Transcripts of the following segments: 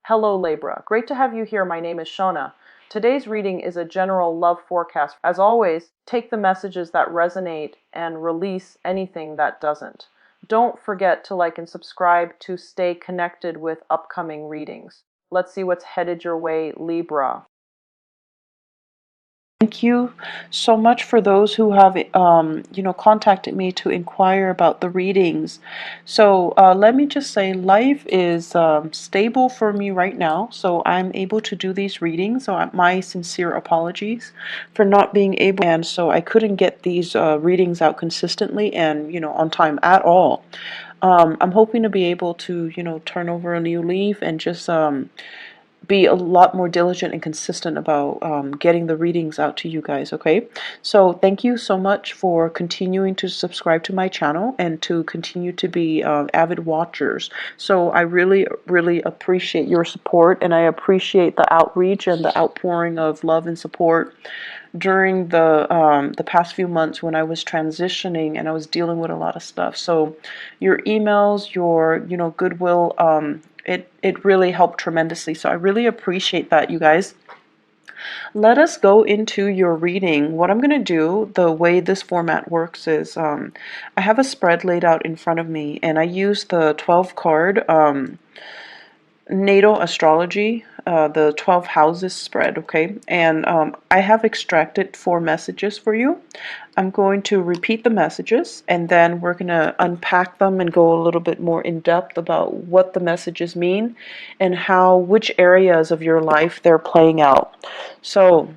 Hello Libra, great to have you here. My name is Shona. Today's reading is a general love forecast. As always, take the messages that resonate and release anything that doesn't. Don't forget to like and subscribe to stay connected with upcoming readings. Let's see what's headed your way, Libra. Thank you so much for those who have, contacted me to inquire about the readings. So let me just say, life is stable for me right now, so I'm able to do these readings. So my sincere apologies for not being able, and so I couldn't get these readings out consistently and on time at all. I'm hoping to be able to turn over a new leaf and just be a lot more diligent and consistent about getting the readings out to you guys, okay? So thank you so much for continuing to subscribe to my channel and to continue to be avid watchers. So I really, really appreciate your support, and I appreciate the outreach and the outpouring of love and support during the past few months when I was transitioning and I was dealing with a lot of stuff. So your emails, your goodwill, it really helped tremendously. So I really appreciate that, you guys. Let us go into your reading. What I'm going to do, the way this format works is I have a spread laid out in front of me, and I use the 12 card natal astrology, the 12 houses spread, okay? And I have extracted 4 messages for you. I'm going to repeat the messages, and then we're going to unpack them and go a little bit more in depth about what the messages mean and which areas of your life they're playing out. So,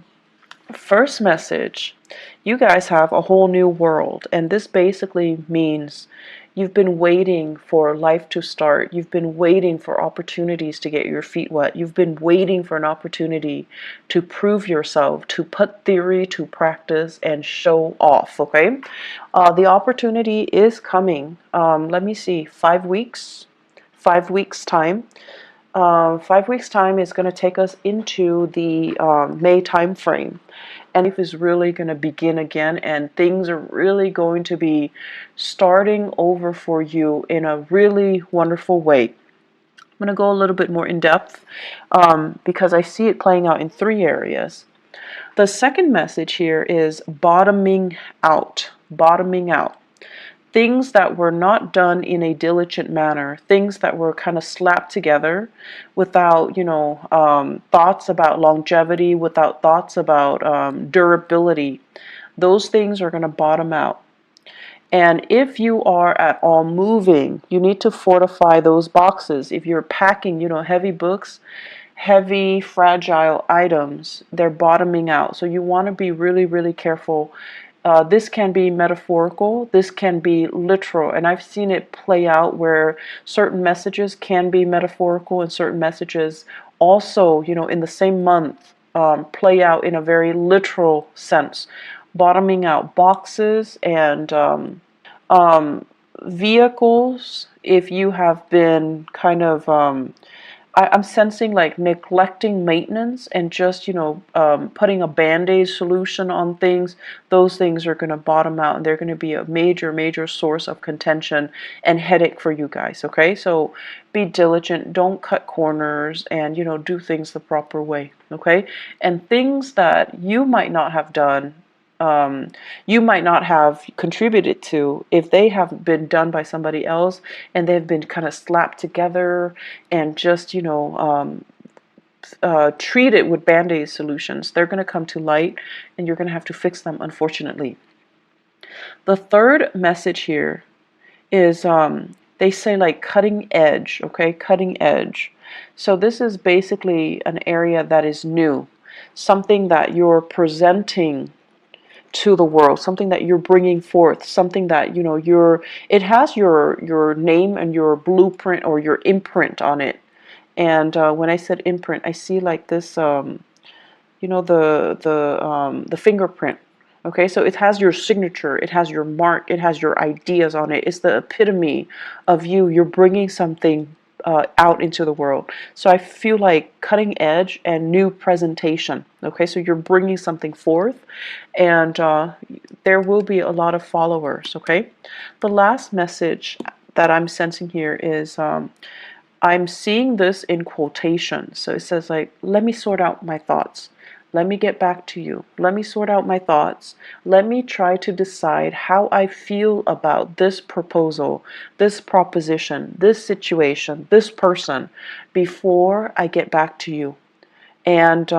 first message, you guys have a whole new world, and this basically means you've been waiting for life to start. You've been waiting for opportunities to get your feet wet. You've been waiting for an opportunity to prove yourself, to put theory to practice and show off, okay? The opportunity is coming. Let me see, 5 weeks? 5 weeks time. 5 weeks time is going to take us into the May time frame, and life is really going to begin again, and things are really going to be starting over for you in a really wonderful way. I'm going to go a little bit more in depth because I see it playing out in 3 areas. The second message here is bottoming out. Bottoming out. Things that were not done in a diligent manner, things that were kind of slapped together without, thoughts about longevity, without thoughts about durability. Those things are going to bottom out. And if you are at all moving, you need to fortify those boxes. If you're packing, heavy books, heavy, fragile items, they're bottoming out. So you want to be really, really careful. This can be metaphorical, this can be literal, and I've seen it play out where certain messages can be metaphorical and certain messages also, in the same month, play out in a very literal sense. Bottoming out boxes and vehicles, if you have been kind of I'm sensing like neglecting maintenance and just, putting a band-aid solution on things. Those things are going to bottom out, and they're going to be a major, major source of contention and headache for you guys, okay? So be diligent. Don't cut corners and, do things the proper way, okay? And things that you might not have done, you might not have contributed to, if they have been done by somebody else and they've been kind of slapped together and just treated with band-aid solutions, they're going to come to light and you're going to have to fix them, unfortunately. The third message here is they say like cutting edge, okay? Cutting edge. So this is basically an area that is new, something that you're presenting to the world, something that you're bringing forth, something that it has your name and your blueprint or your imprint on it. And when I said imprint, I see like this, the fingerprint. Okay, so it has your signature, it has your mark, it has your ideas on it. It's the epitome of you. You're bringing something out into the world. So I feel like cutting edge and new presentation. Okay, so you're bringing something forth, and there will be a lot of followers. Okay, the last message that I'm sensing here is I'm seeing this in quotations. So it says like, let me sort out my thoughts. Let me get back to you. Let me sort out my thoughts. Let me try to decide how I feel about this proposal, this proposition, this situation, this person before I get back to you. And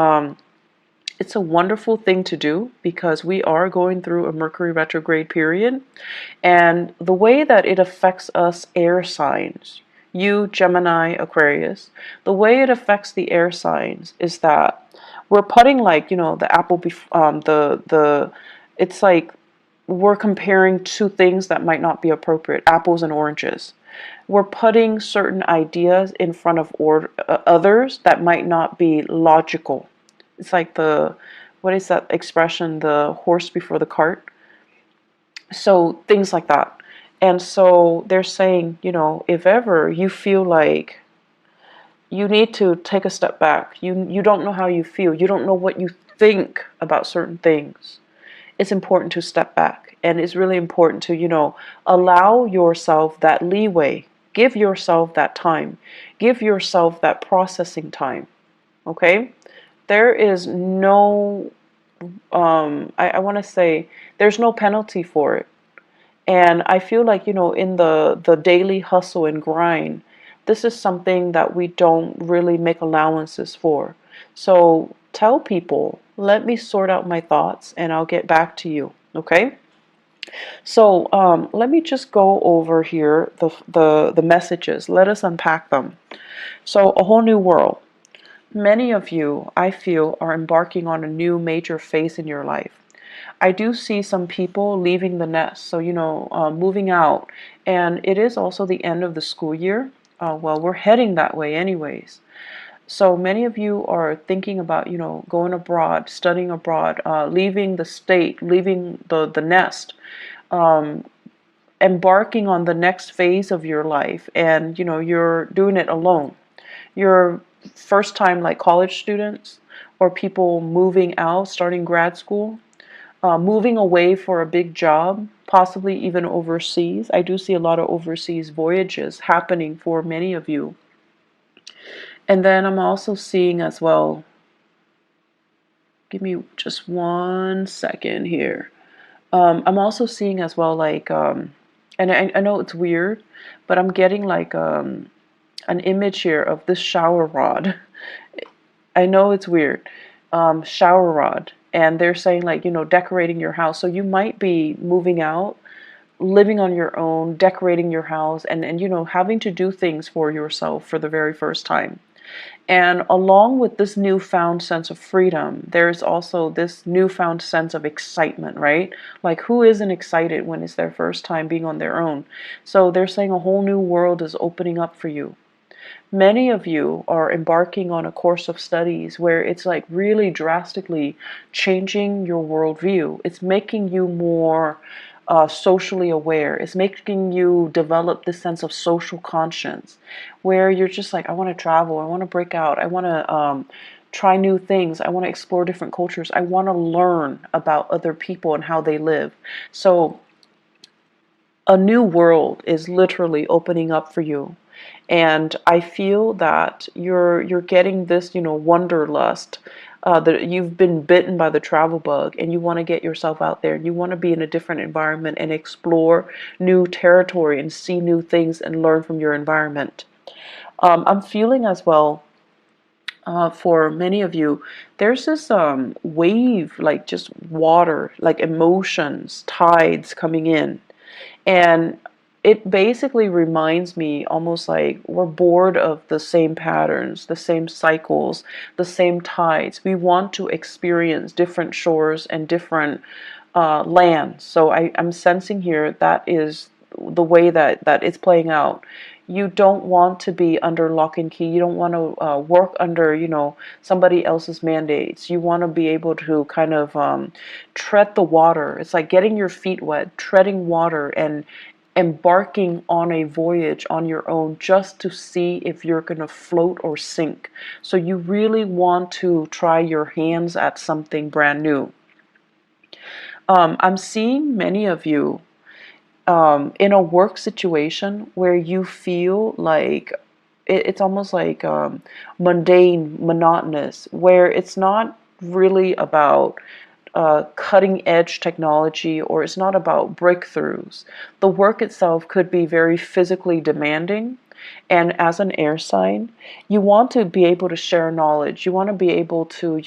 it's a wonderful thing to do because we are going through a Mercury retrograde period. And the way that it affects us air signs, you, Gemini, Aquarius, the way it affects the air signs is that we're putting like, the apple, it's like we're comparing two things that might not be appropriate, apples and oranges. We're putting certain ideas in front of others that might not be logical. It's like what is that expression, the horse before the cart? So things like that. And so they're saying, if ever you feel like you need to take a step back, you don't know how you feel, you don't know what you think about certain things, it's important to step back. And it's really important to, allow yourself that leeway, give yourself that time, give yourself that processing time. Okay? There is no, I want to say, there's no penalty for it. And I feel like, in the daily hustle and grind, this is something that we don't really make allowances for. So tell people, let me sort out my thoughts and I'll get back to you. Okay? So let me just go over here the messages. Let us unpack them. So a whole new world. Many of you, I feel, are embarking on a new major phase in your life. I do see some people leaving the nest, so moving out, and it is also the end of the school year. Well, we're heading that way anyways. So many of you are thinking about, going abroad, studying abroad, leaving the state, leaving the nest, embarking on the next phase of your life, and you're doing it alone. You're first time like college students or people moving out, starting grad school. Moving away for a big job, possibly even overseas. I do see a lot of overseas voyages happening for many of you. And then I'm also seeing as well, give me just 1 second here. I'm also seeing as well like, and I know it's weird, but I'm getting like an image here of this shower rod. I know it's weird. Shower rod. And they're saying like, decorating your house. So you might be moving out, living on your own, decorating your house, and having to do things for yourself for the very first time. And along with this newfound sense of freedom, there's also this newfound sense of excitement, right? Like who isn't excited when it's their first time being on their own? So they're saying a whole new world is opening up for you. Many of you are embarking on a course of studies where it's like really drastically changing your worldview. It's making you more socially aware. It's making you develop this sense of social conscience where you're just like, I want to travel, I want to break out, I want to try new things, I want to explore different cultures, I want to learn about other people and how they live. So a new world is literally opening up for you. And I feel that you're getting this, wanderlust, that you've been bitten by the travel bug and you want to get yourself out there and you want to be in a different environment and explore new territory and see new things and learn from your environment. I'm feeling as well, for many of you, there's this wave, like just water, like emotions, tides coming in. And it basically reminds me almost like we're bored of the same patterns, the same cycles, the same tides. We want to experience different shores and different lands. So I'm sensing here that is the way that it's playing out. You don't want to be under lock and key. You don't want to work under, somebody else's mandates. You want to be able to kind of tread the water. It's like getting your feet wet, treading water, and embarking on a voyage on your own just to see if you're going to float or sink. So you really want to try your hands at something brand new. I'm seeing many of you in a work situation where you feel like it's almost like mundane, monotonous, where it's not really about cutting edge technology, or it's not about breakthroughs. The work itself could be very physically demanding. And as an air sign, you want to be able to share knowledge. You want to be able to,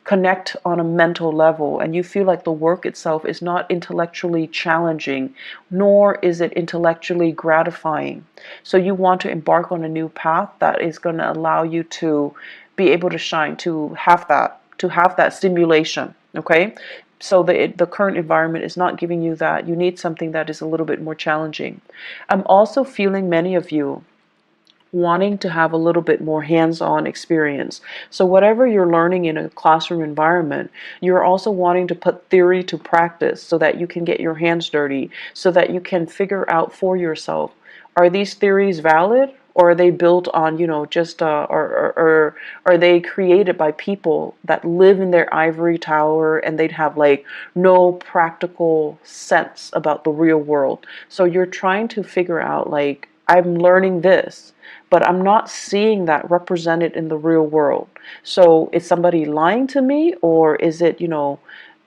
connect on a mental level. And you feel like the work itself is not intellectually challenging, nor is it intellectually gratifying. So you want to embark on a new path that is going to allow you to be able to shine, to have that stimulation. Okay, so the current environment is not giving you that. You need something that is a little bit more challenging. I'm also feeling many of you wanting to have a little bit more hands-on experience. So whatever you're learning in a classroom environment, you're also wanting to put theory to practice so that you can get your hands dirty, so that you can figure out for yourself, are these theories valid, or are they built on, just or are they created by people that live in their ivory tower, and they'd have like no practical sense about the real world. So you're trying to figure out, like, I'm learning this, but I'm not seeing that represented in the real world. So is somebody lying to me, or is it,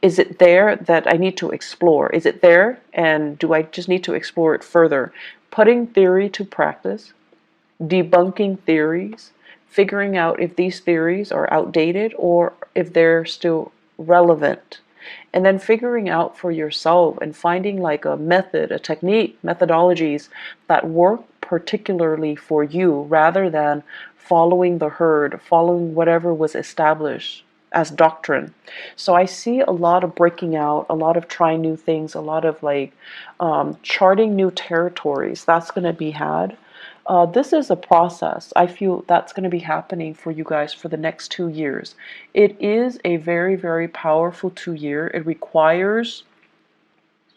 is it there that I need to explore? Is it there, and do I just need to explore it further? Putting theory to practice, debunking theories, figuring out if these theories are outdated or if they're still relevant. And then figuring out for yourself and finding like a method, a technique, methodologies that work particularly for you, rather than following the herd, following whatever was established as doctrine. So I see a lot of breaking out, a lot of trying new things, a lot of like charting new territories. That's going to be had. This is a process. I feel that's going to be happening for you guys for the next 2 years. It is a very, very powerful 2 year. It requires,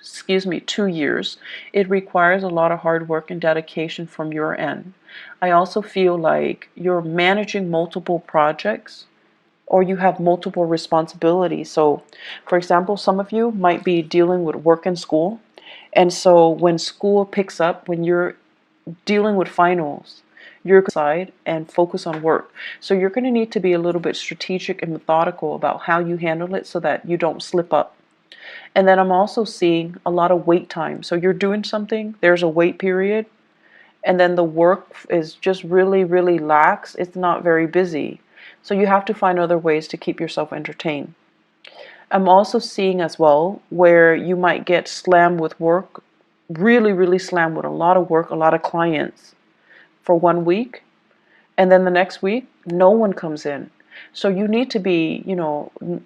2 years. It requires a lot of hard work and dedication from your end. I also feel like you're managing multiple projects, or you have multiple responsibilities. So, for example, some of you might be dealing with work and school. And so when school picks up, when you're dealing with finals, you're going to side and focus on work. So you're going to need to be a little bit strategic and methodical about how you handle it so that you don't slip up. And then I'm also seeing a lot of wait time. So you're doing something, there's a wait period, and then the work is just really, really lax. It's not very busy. So you have to find other ways to keep yourself entertained. I'm also seeing as well where you might get slammed with work, really, really slammed with a lot of work, a lot of clients for 1 week. And then the next week, no one comes in. So you need to be,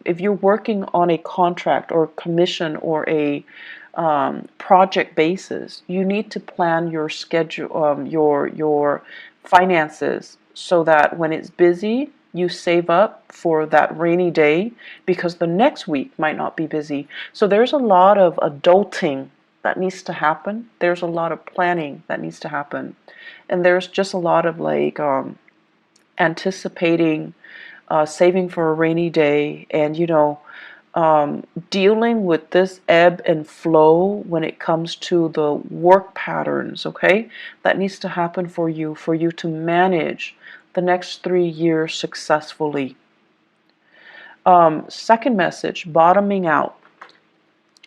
if you're working on a contract or commission or a project basis, you need to plan your schedule, your finances, so that when it's busy, you save up for that rainy day, because the next week might not be busy. So there's a lot of adulting that needs to happen. There's a lot of planning that needs to happen. And there's just a lot of like anticipating, saving for a rainy day, and dealing with this ebb and flow when it comes to the work patterns. Okay, that needs to happen for you to manage the next 3 years successfully. Second message: bottoming out.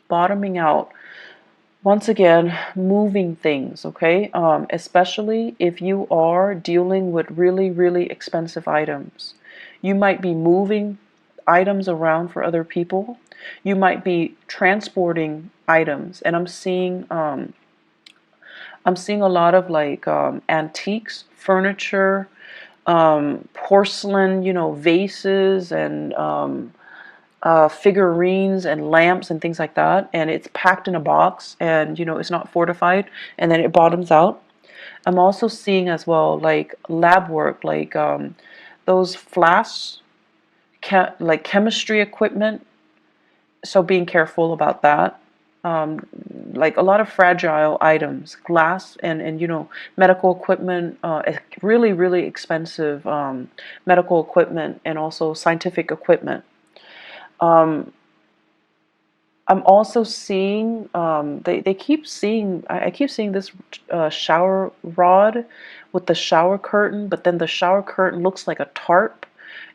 Bottoming out. Once again, moving things, okay? Especially if you are dealing with really, really expensive items. You might be moving items around for other people. You might be transporting items, and I'm seeing a lot of like antiques, furniture, porcelain, vases, and figurines and lamps and things like that, and it's packed in a box, and it's not fortified, and then it bottoms out. I'm also seeing as well like lab work, like those flasks, like chemistry equipment. So being careful about that. Um, like a lot of fragile items, glass, and medical equipment, really, really expensive medical equipment, and also scientific equipment. Um, I'm also seeing, they keep seeing, I keep seeing this shower rod with the shower curtain, but then the shower curtain looks like a tarp.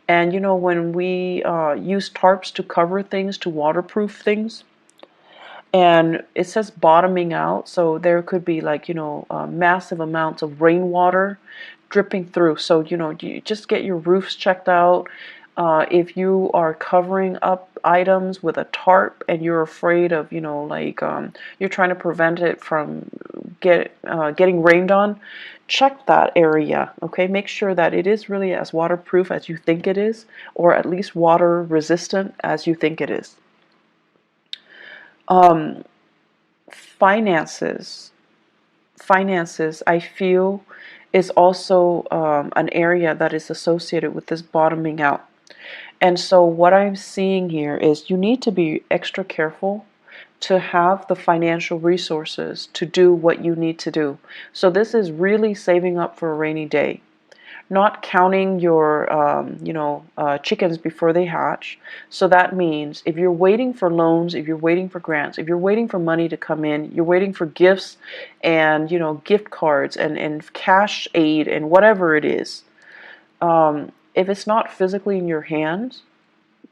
And you know, when we use tarps to cover things, to waterproof things, and it says bottoming out, so there could be like, you know, massive amounts of rainwater dripping through. So, you know, you just get your roofs checked out. If you are covering up items with a tarp and you're afraid of, you know, like you're trying to prevent it from getting rained on, check that area, okay? Make sure that it is really as waterproof as you think it is, or at least water resistant as you think it is. Um, finances. Finances, I feel, is also an area that is associated with this bottoming out. And so what I'm seeing here is you need to be extra careful to have the financial resources to do what you need to do. So this is really saving up for a rainy day, not counting your chickens before they hatch. So that means if you're waiting for loans, if you're waiting for grants, if you're waiting for money to come in, you're waiting for gifts and, you know, gift cards and cash aid and whatever it is, if it's not physically in your hands,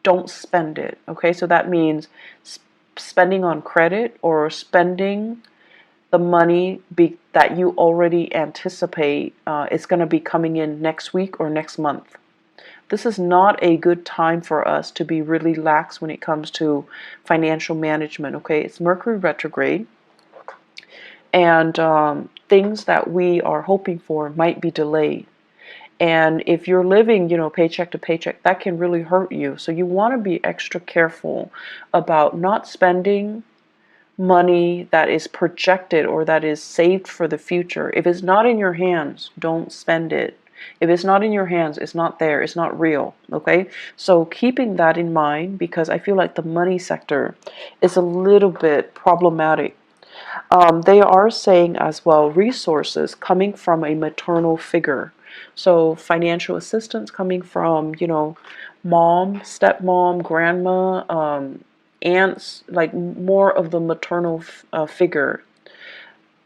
don't spend it. Okay, so that means spending on credit or spending the money that you already anticipate is going to be coming in next week or next month. This is not a good time for us to be really lax when it comes to financial management. Okay, it's Mercury retrograde, and things that we are hoping for might be delayed. And if you're living, you know, paycheck to paycheck, that can really hurt you. So you want to be extra careful about not spending money that is projected or that is saved for the future. If it's not in your hands, don't spend it. If it's not in your hands, it's not there, it's not real, okay? So keeping that in mind, because I feel like the money sector is a little bit problematic. They are saying as well resources coming from a maternal figure. So financial assistance coming from, you know, mom, stepmom, grandma, aunts, like more of the maternal figure.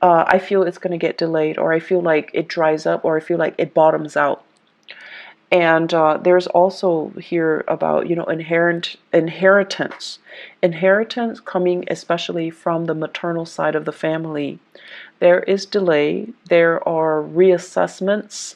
I feel it's going to get delayed, or I feel like it dries up, or I feel like it bottoms out. And there's also here about, you know, inheritance. Inheritance coming especially from the maternal side of the family. There is delay. There are reassessments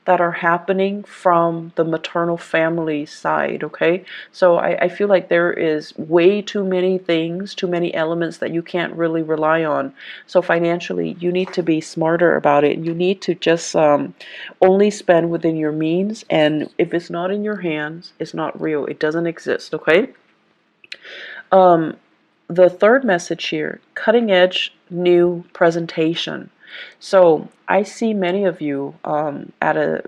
that are happening from the maternal family side, okay? So I feel like there is way too many things, too many elements that you can't really rely on. So financially, you need to be smarter about it. You need to just only spend within your means, and if it's not in your hands, it's not real. It doesn't exist, okay? Um, the third message here, cutting edge new presentation. So I see many of you at a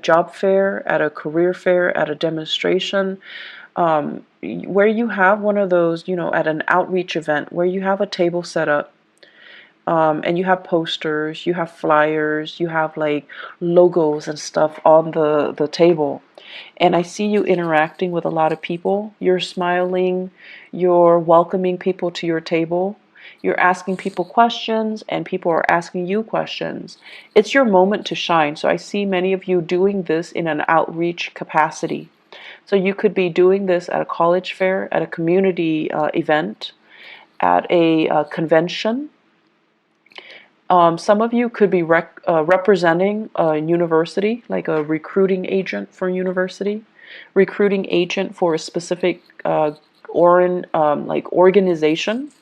job fair, at a career fair, at a demonstration, where you have one of those, you know, at an outreach event where you have a table set up, and you have posters, you have flyers, you have like logos and stuff on the table. And I see you interacting with a lot of people. You're smiling, you're welcoming people to your table, you're asking people questions, and people are asking you questions. It's your moment to shine. So I see many of you doing this in an outreach capacity. So you could be doing this at a college fair, at a community event, at a convention. Some of you could be representing a university, like a recruiting agent for a university, recruiting agent for a specific organization.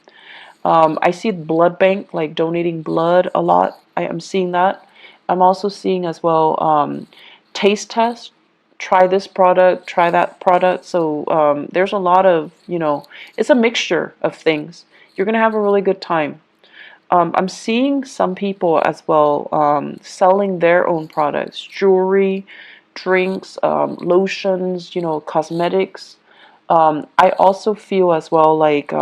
I see blood bank, like donating blood a lot. I am seeing that. I'm also seeing as well taste test. Try this product, try that product. So there's a lot of, you know, it's a mixture of things. You're going to have a really good time. I'm seeing some people as well selling their own products, jewelry, drinks, lotions, you know, cosmetics. I also feel as well like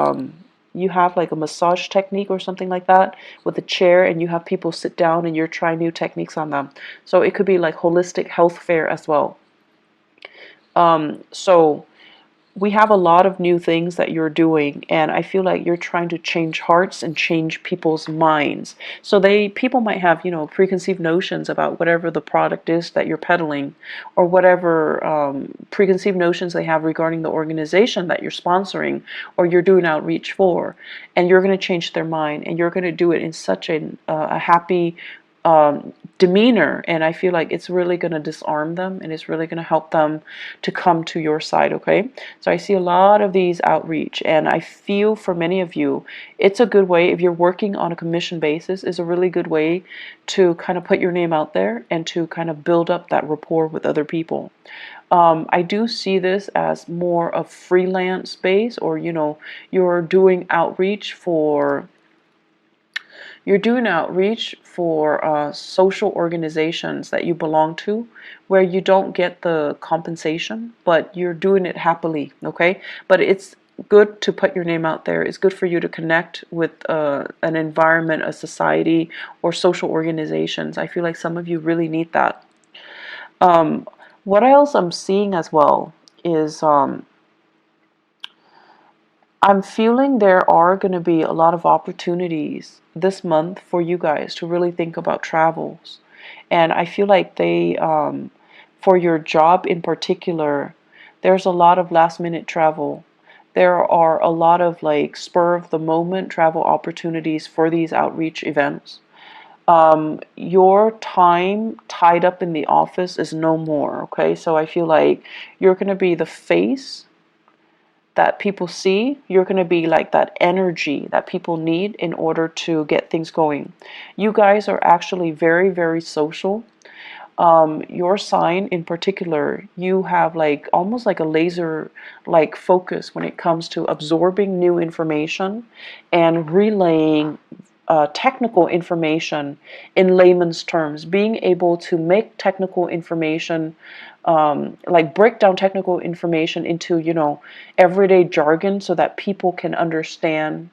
you have like a massage technique or something like that with a chair, and you have people sit down and you're trying new techniques on them. So it could be like holistic health fair as well. So we have a lot of new things that you're doing, and I feel like you're trying to change hearts and change people's minds. So people might have, preconceived notions about whatever the product is that you're peddling, or whatever preconceived notions they have regarding the organization that you're sponsoring or you're doing outreach for, and you're going to change their mind, and you're going to do it in such a happy demeanor, and I feel like it's really going to disarm them, and it's really going to help them to come to your side. Okay, so I see a lot of these outreach, and I feel for many of you it's a good way, if you're working on a commission basis, is a really good way to kind of put your name out there and to kind of build up that rapport with other people. I do see this as more of freelance base, or you're doing outreach for social organizations that you belong to, where you don't get the compensation, but you're doing it happily, okay? But it's good to put your name out there. It's good for you to connect with an environment, a society, or social organizations. I feel like some of you really need that. What else I'm seeing as well is I'm feeling there are going to be a lot of opportunities this month for you guys to really think about travels. And I feel like for your job in particular, there's a lot of last minute travel. There are a lot of like spur of the moment travel opportunities for these outreach events. Your time tied up in the office is no more, okay? So I feel like you're going to be the face that people see. You're going to be like that energy that people need in order to get things going. You guys are actually very, very social. Your sign in particular, you have like almost like a laser like focus when it comes to absorbing new information and relaying technical information in layman's terms, being able to make technical information, like break down technical information into, everyday jargon so that people can understand,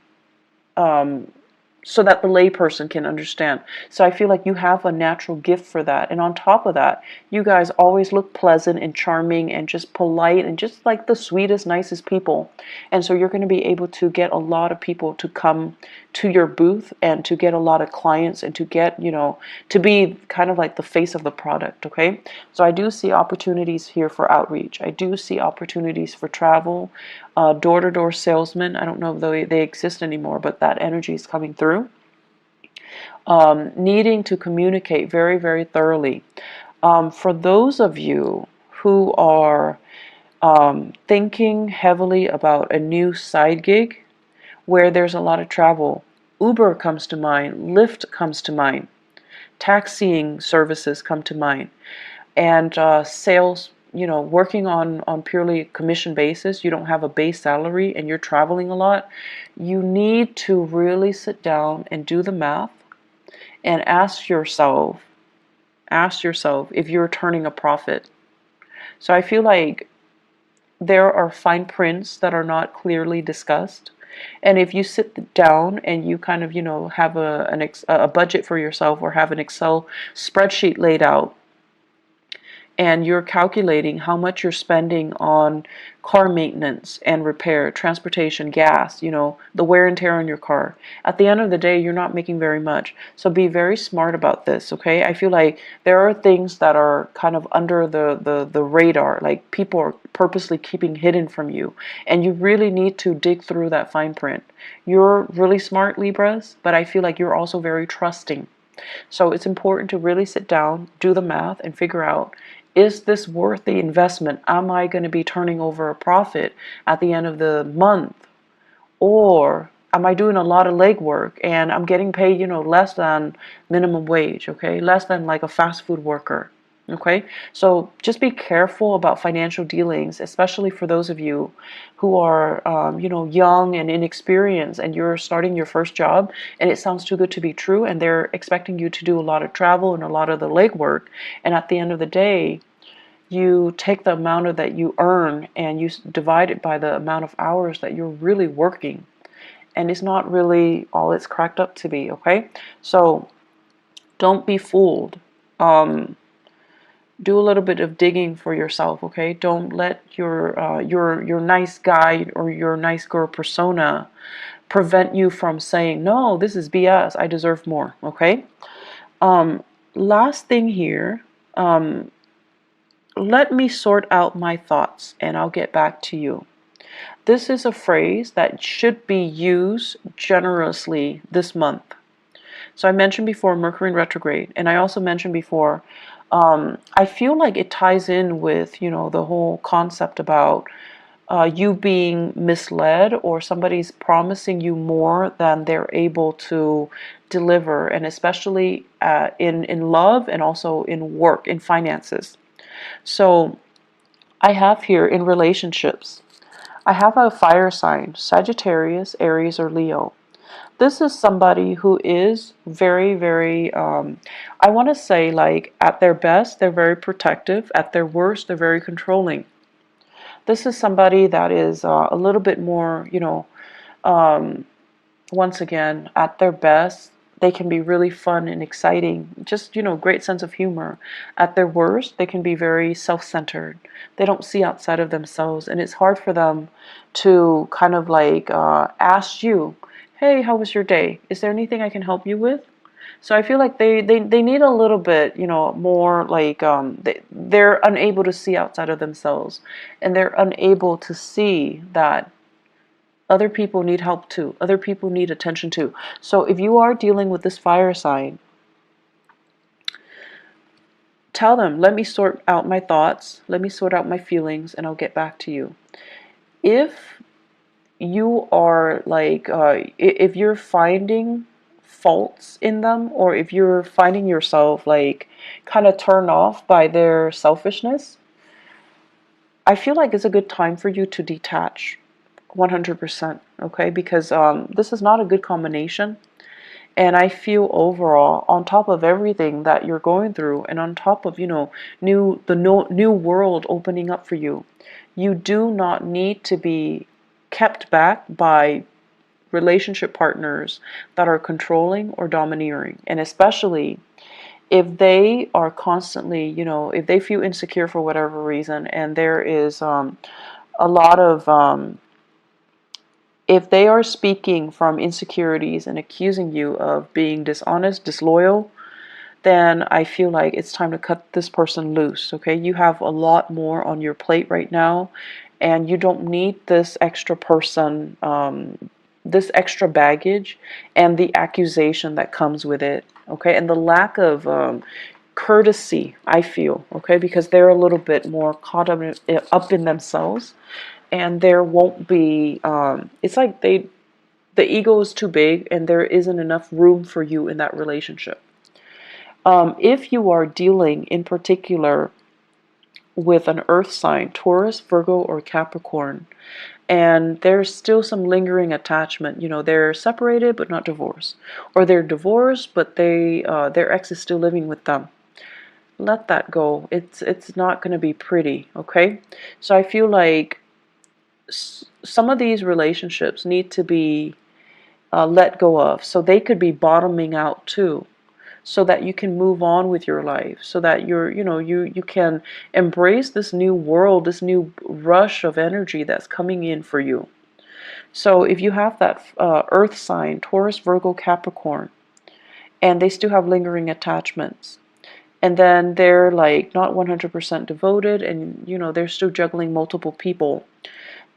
so that the layperson can understand. So I feel like you have a natural gift for that. And on top of that, you guys always look pleasant and charming and just polite and just like the sweetest, nicest people. And so you're going to be able to get a lot of people to come to your booth and to get a lot of clients and to get, to be kind of like the face of the product, okay? So I do see opportunities here for outreach. I do see opportunities for travel, door-to-door salesmen. I don't know if they exist anymore, but that energy is coming through. Needing to communicate very, very thoroughly. For those of you who are thinking heavily about a new side gig where there's a lot of travel, Uber comes to mind, Lyft comes to mind, taxiing services come to mind, and sales, working on purely commission basis. You don't have a base salary and you're traveling a lot. You need to really sit down and do the math and ask yourself if you're turning a profit. So I feel like there are fine prints that are not clearly discussed. And if you sit down and you kind of, have a budget for yourself, or have an Excel spreadsheet laid out, and you're calculating how much you're spending on car maintenance and repair, transportation, gas, the wear and tear on your car. At the end of the day, you're not making very much. So be very smart about this, okay? I feel like there are things that are kind of under the radar, like people are purposely keeping hidden from you, and you really need to dig through that fine print. You're really smart, Libras, but I feel like you're also very trusting. So it's important to really sit down, do the math, and figure out, is this worth the investment? Am I going to be turning over a profit at the end of the month? Or am I doing a lot of legwork and I'm getting paid, less than minimum wage, okay? Less than like a fast food worker, okay? So just be careful about financial dealings, especially for those of you who are, young and inexperienced, and you're starting your first job and it sounds too good to be true, and they're expecting you to do a lot of travel and a lot of the legwork, and at the end of the day, you take the amount of that you earn and you divide it by the amount of hours that you're really working, and it's not really all it's cracked up to be, okay? So don't be fooled. Do a little bit of digging for yourself, okay? Don't let your nice guy or your nice girl persona prevent you from saying, no, this is BS, I deserve more, okay? Last thing here, let me sort out my thoughts and I'll get back to you. This is a phrase that should be used generously this month. So I mentioned before Mercury in retrograde, and I also mentioned before, I feel like it ties in with, the whole concept about you being misled, or somebody's promising you more than they're able to deliver, and especially in love and also in work, in finances. So I have here in relationships, I have a fire sign, Sagittarius, Aries, or Leo. This is somebody who is very, very, I want to say, like, at their best, they're very protective. At their worst, they're very controlling. This is somebody that is a little bit more, once again, at their best, they can be really fun and exciting, just, great sense of humor. At their worst, they can be very self-centered. They don't see outside of themselves, and it's hard for them to kind of like ask you, hey, how was your day? Is there anything I can help you with? So I feel like they need a little bit, more like they're unable to see outside of themselves, and they're unable to see that other people need help too. Other people need attention too. So if you are dealing with this fire sign, tell them, let me sort out my thoughts, let me sort out my feelings, and I'll get back to you. If you are like, if you're finding faults in them, or if you're finding yourself like kind of turned off by their selfishness, I feel like it's a good time for you to detach 100%, okay? Because this is not a good combination. And I feel overall, on top of everything that you're going through, and on top of, new world opening up for you, you do not need to be kept back by relationship partners that are controlling or domineering. And especially if they are constantly, if they feel insecure for whatever reason, and there is a lot of if they are speaking from insecurities and accusing you of being dishonest, disloyal, then I feel like it's time to cut this person loose, okay? You have a lot more on your plate right now, and you don't need this extra person, this extra baggage, and the accusation that comes with it, okay? And the lack of courtesy, I feel, okay? Because they're a little bit more caught up in themselves, and there won't be, it's like the ego is too big and there isn't enough room for you in that relationship. If you are dealing in particular with an earth sign, Taurus, Virgo, or Capricorn, and there's still some lingering attachment, they're separated but not divorced, or they're divorced but their ex is still living with them, let that go. It's not going to be pretty, okay? So I feel like some of these relationships need to be let go of, so they could be bottoming out too, so that you can move on with your life, so that you can embrace this new world, this new rush of energy that's coming in for you. So if you have that earth sign, Taurus, Virgo, Capricorn, and they still have lingering attachments, and then they're like not 100% devoted, and they're still juggling multiple people,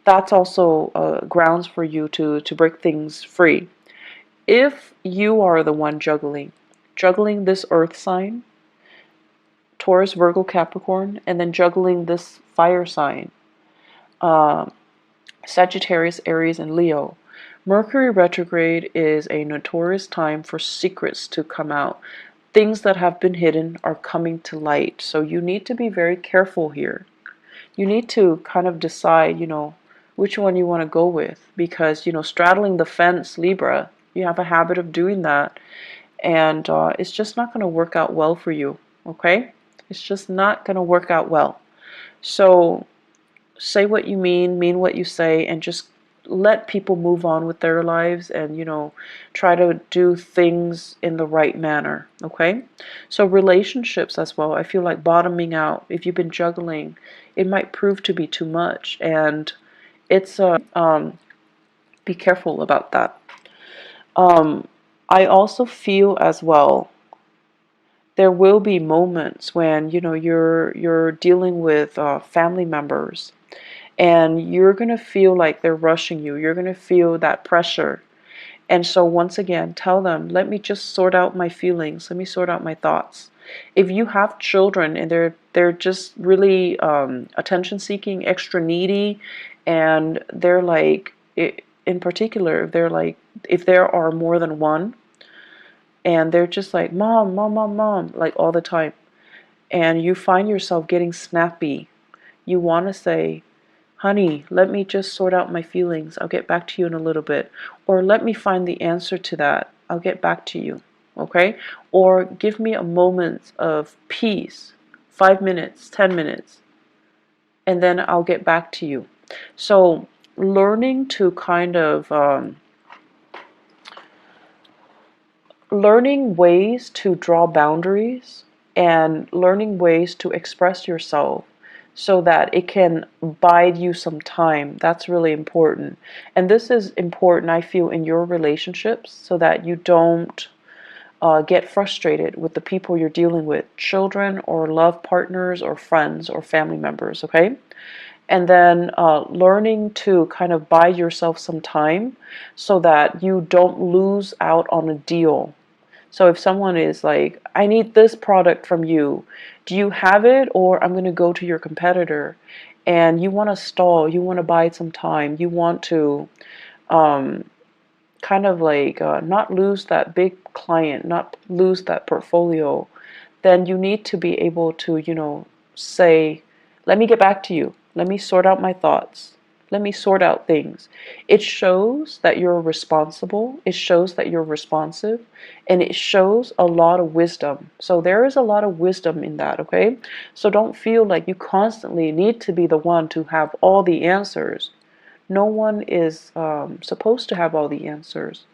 that's also grounds for you to break things free. If you are the one juggling this earth sign, Taurus, Virgo, Capricorn, and then juggling this fire sign, uh, Sagittarius, Aries, and Leo, Mercury retrograde is a notorious time for secrets to come out. Things that have been hidden are coming to light. So you need to be very careful here. You need to kind of decide, which one you want to go with, because, straddling the fence, Libra, you have a habit of doing that, and it's just not going to work out well for you, okay? It's just not going to work out well. So say what you mean what you say, and just let people move on with their lives and, try to do things in the right manner, okay? So relationships as well, I feel like bottoming out. If you've been juggling, it might prove to be too much, and it's be careful about that. I also feel as well there will be moments when, you're dealing with family members, and you're going to feel like they're rushing you. You're going to feel that pressure. And so once again, tell them, let me just sort out my feelings. Let me sort out my thoughts. If you have children and they're just really attention seeking, extra needy, and they're like, in particular, if there are more than one, and they're just like, mom, mom, mom, mom, like all the time, and you find yourself getting snappy, you want to say, honey, let me just sort out my feelings. I'll get back to you in a little bit. Or let me find the answer to that. I'll get back to you. Okay? Or give me a moment of peace, 5 minutes, 10 minutes, and then I'll get back to you. So learning to kind of learning ways to draw boundaries and learning ways to express yourself so that it can bide you some time. That's really important. And this is important, I feel, in your relationships so that you don't get frustrated with the people you're dealing with, children or love partners or friends or family members, okay? And then learning to kind of buy yourself some time so that you don't lose out on a deal. So if someone is like, I need this product from you, do you have it, or I'm going to go to your competitor, and you want to stall, you want to buy some time, you want to kind of like not lose that big client, not lose that portfolio, then you need to be able to, say, let me get back to you. Let me sort out my thoughts. Let me sort out things. It shows that you're responsible. It shows that you're responsive. And it shows a lot of wisdom. So there is a lot of wisdom in that, okay? So don't feel like you constantly need to be the one to have all the answers. No one is supposed to have all the answers.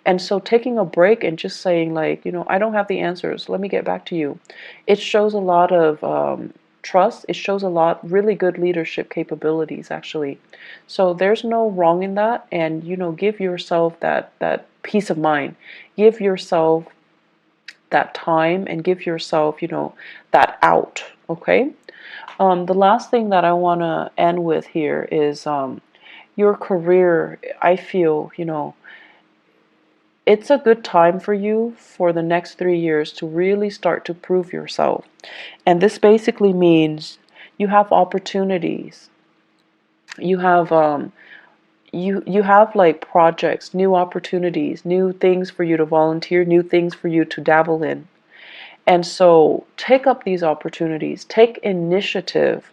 And so taking a break and just saying like, I don't have the answers. Let me get back to you. It shows a lot of trust. It shows a lot really good leadership capabilities actually. So there's no wrong in that. And, give yourself that peace of mind. Give yourself that time and give yourself, that out. Okay. The last thing that I want to end with here is your career. I feel, it's a good time for you for the next 3 years to really start to prove yourself. And this basically means you have opportunities. You have you have like projects, new opportunities, new things for you to volunteer, new things for you to dabble in. And so take up these opportunities. Take initiative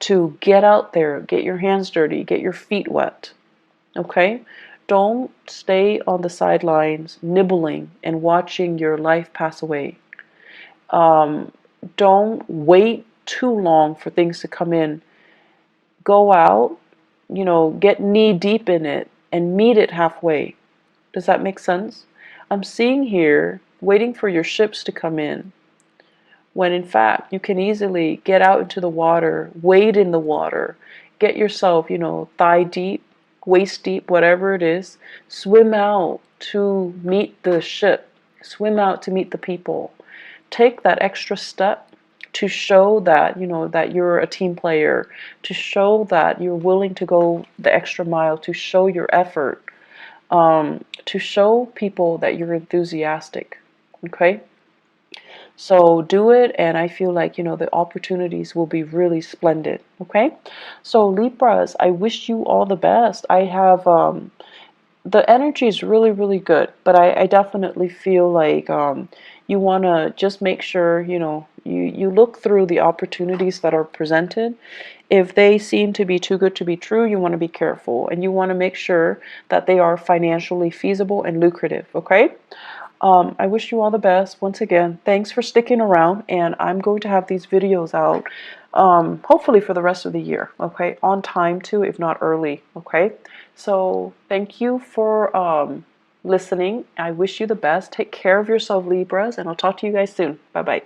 to get out there, get your hands dirty, get your feet wet. Okay? Don't stay on the sidelines nibbling and watching your life pass away. Don't wait too long for things to come in. Go out, get knee deep in it and meet it halfway. Does that make sense? I'm seeing here waiting for your ships to come in, when in fact you can easily get out into the water, wade in the water, get yourself, thigh deep, waist deep, whatever it is, swim out to meet the ship, swim out to meet the people. Take that extra step to show that, that you're a team player, to show that you're willing to go the extra mile, to show your effort, to show people that you're enthusiastic. Okay? So do it, and I feel like, the opportunities will be really splendid, okay? So Libras, I wish you all the best. I have, the energy is really, really good, but I definitely feel like you want to just make sure, you look through the opportunities that are presented. If they seem to be too good to be true, you want to be careful, and you want to make sure that they are financially feasible and lucrative, okay? I wish you all the best. Once again, thanks for sticking around, and I'm going to have these videos out hopefully for the rest of the year, okay? On time too, if not early, okay? So thank you for listening. I wish you the best. Take care of yourself, Libras, and I'll talk to you guys soon. Bye-bye.